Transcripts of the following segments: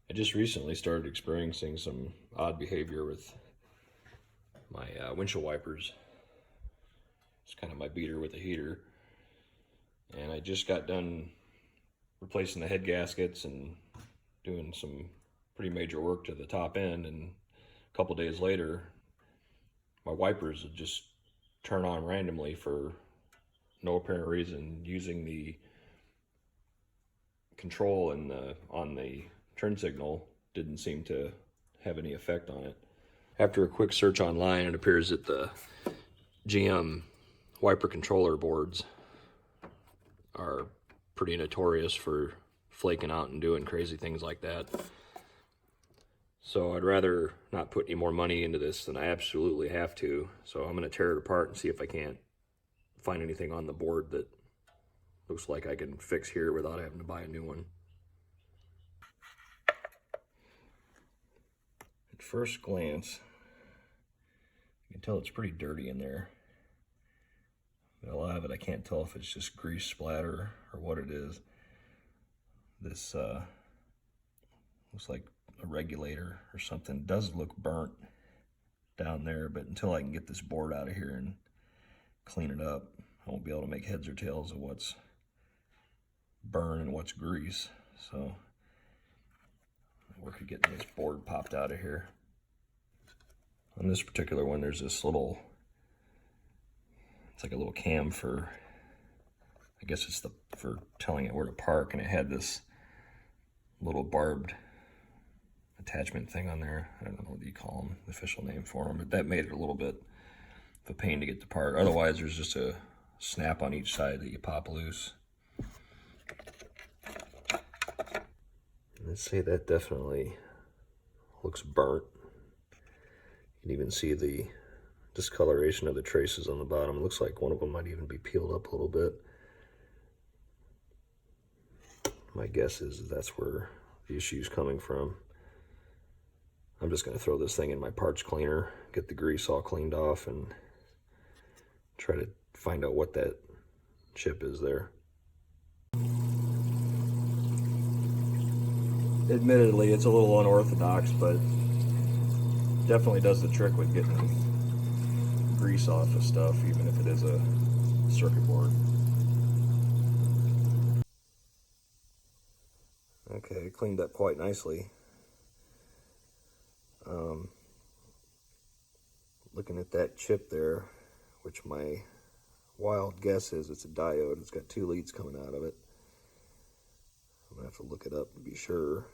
I just recently started experiencing some odd behavior with my windshield wipers. It's kind of my beater with a heater. And I just got done replacing the head gaskets and doing some pretty major work to the top end. And a couple days later, my wipers would just turn on randomly for no apparent reason, using the control on the turn signal didn't seem to have any effect on it. After a quick search online, it appears that the GM wiper controller boards are pretty notorious for flaking out and doing crazy things like that. So I'd rather not put any more money into this than I absolutely have to. So I'm going to tear it apart and see if I can't find anything on the board that looks like I can fix here without having to buy a new one. At first glance, you can tell it's pretty dirty in there. But a lot of it, I can't tell if it's just grease splatter or what it is. This looks like a regulator or something. It does look burnt down there, but until I can get this board out of here and clean it up, I won't be able to make heads or tails of what's burn and what's grease. So I work at getting this board popped out of here. On this particular one, there's this little, it's like a little cam for, I guess it's for telling it where to park, and it had this little barbed attachment thing on there. I don't know what you call them, the official name for them, but that made it a little bit of a pain to get to park. Otherwise, there's just a snap on each side that you pop loose. Let's say that definitely looks burnt. You can even see the discoloration of the traces on the bottom. It looks like one of them might even be peeled up a little bit. My guess is that's where the issue is coming from. I'm just going to throw this thing in my parts cleaner, get the grease all cleaned off, and try to find out what that chip is there. Admittedly, it's a little unorthodox, but definitely does the trick with getting grease off of stuff, even if it is a circuit board. Okay, cleaned up quite nicely. Looking at that chip there, which my wild guess is it's a diode. It's got 2 leads coming out of it. I'm gonna have to look it up to be sure.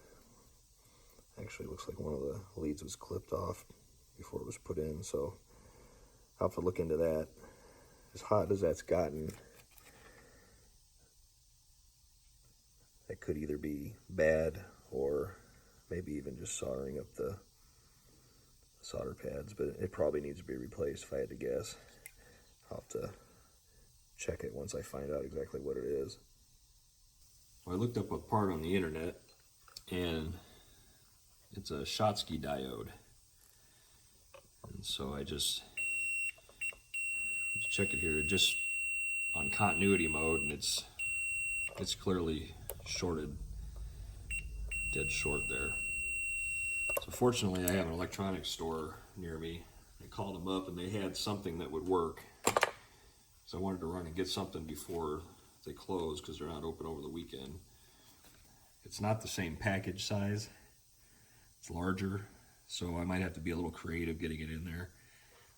Actually, it looks like one of the leads was clipped off before it was put in, so I'll have to look into that. As hot as that's gotten, that could either be bad or maybe even just soldering up the solder pads, but it probably needs to be replaced if I had to guess. I'll have to check it once I find out exactly what it is. I looked up a part on the internet, and it's a Schottky diode. And so I just check it here, just on continuity mode, and it's clearly shorted, dead short there. So fortunately, I have an electronics store near me. I called them up and they had something that would work. So I wanted to run and get something before they close because they're not open over the weekend. It's not the same package size. It's larger, so I might have to be a little creative getting it in there.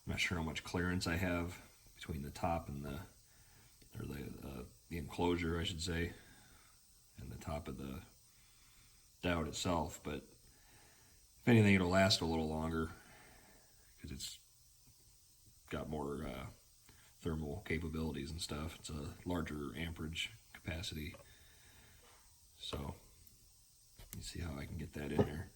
I'm not sure how much clearance I have between the top and the enclosure, I should say, and the top of the diode itself, but if anything, it'll last a little longer because it's got more thermal capabilities and stuff. It's a larger amperage capacity. So, let me see how I can get that in there.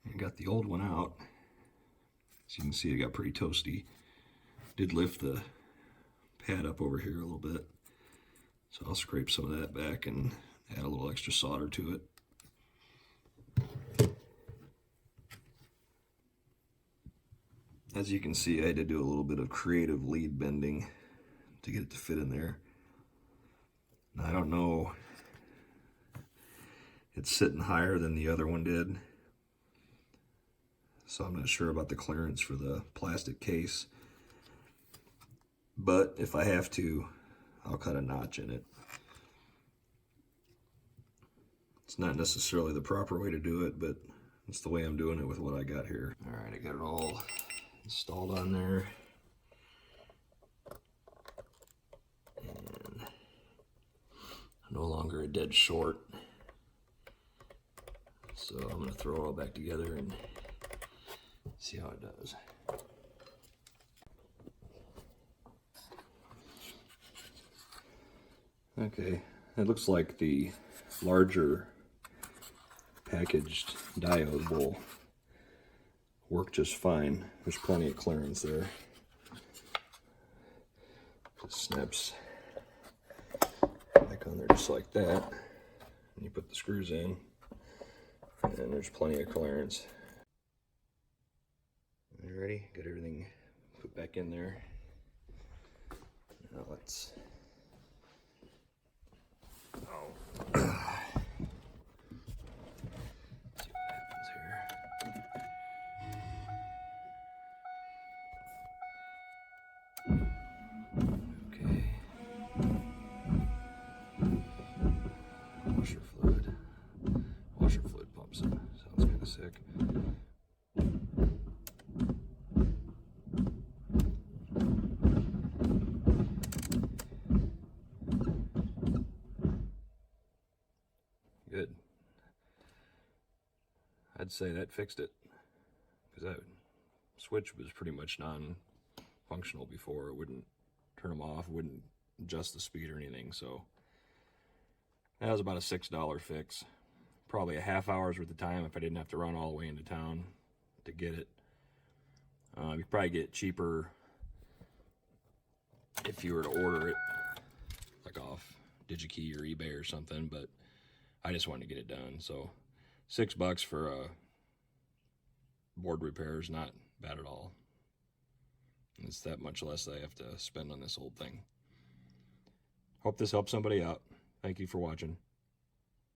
I got the old one out. As you can see, it got pretty toasty. Did lift the pad up over here a little bit. So I'll scrape some of that back and add a little extra solder to it. As you can see, I had to do a little bit of creative lead bending to get it to fit in there. Now, I don't know, it's sitting higher than the other one did, so I'm not sure about the clearance for the plastic case. But if I have to, I'll cut a notch in it. It's not necessarily the proper way to do it, but it's the way I'm doing it with what I got here. All right, I got it all installed on there. And no longer a dead short. So I'm gonna throw it all back together and see how it does. Okay, it looks like the larger packaged diode will work just fine. There's plenty of clearance there. Just snaps back on there just like that. And you put the screws in, and there's plenty of clearance. You ready? Got everything put back in there. Now let's washer fluid pumps. Sounds kind of sick. Good. I'd say that fixed it, because that switch was pretty much non-functional before. It wouldn't turn them off, wouldn't adjust the speed or anything. So that was about a $6 fix. Probably a half hour's worth of time if I didn't have to run all the way into town to get it. You could probably get it cheaper if you were to order it, like off DigiKey or eBay or something, but I just wanted to get it done. So $6 for a board repair is not bad at all. It's that much less I have to spend on this old thing. Hope this helps somebody out. Thank you for watching.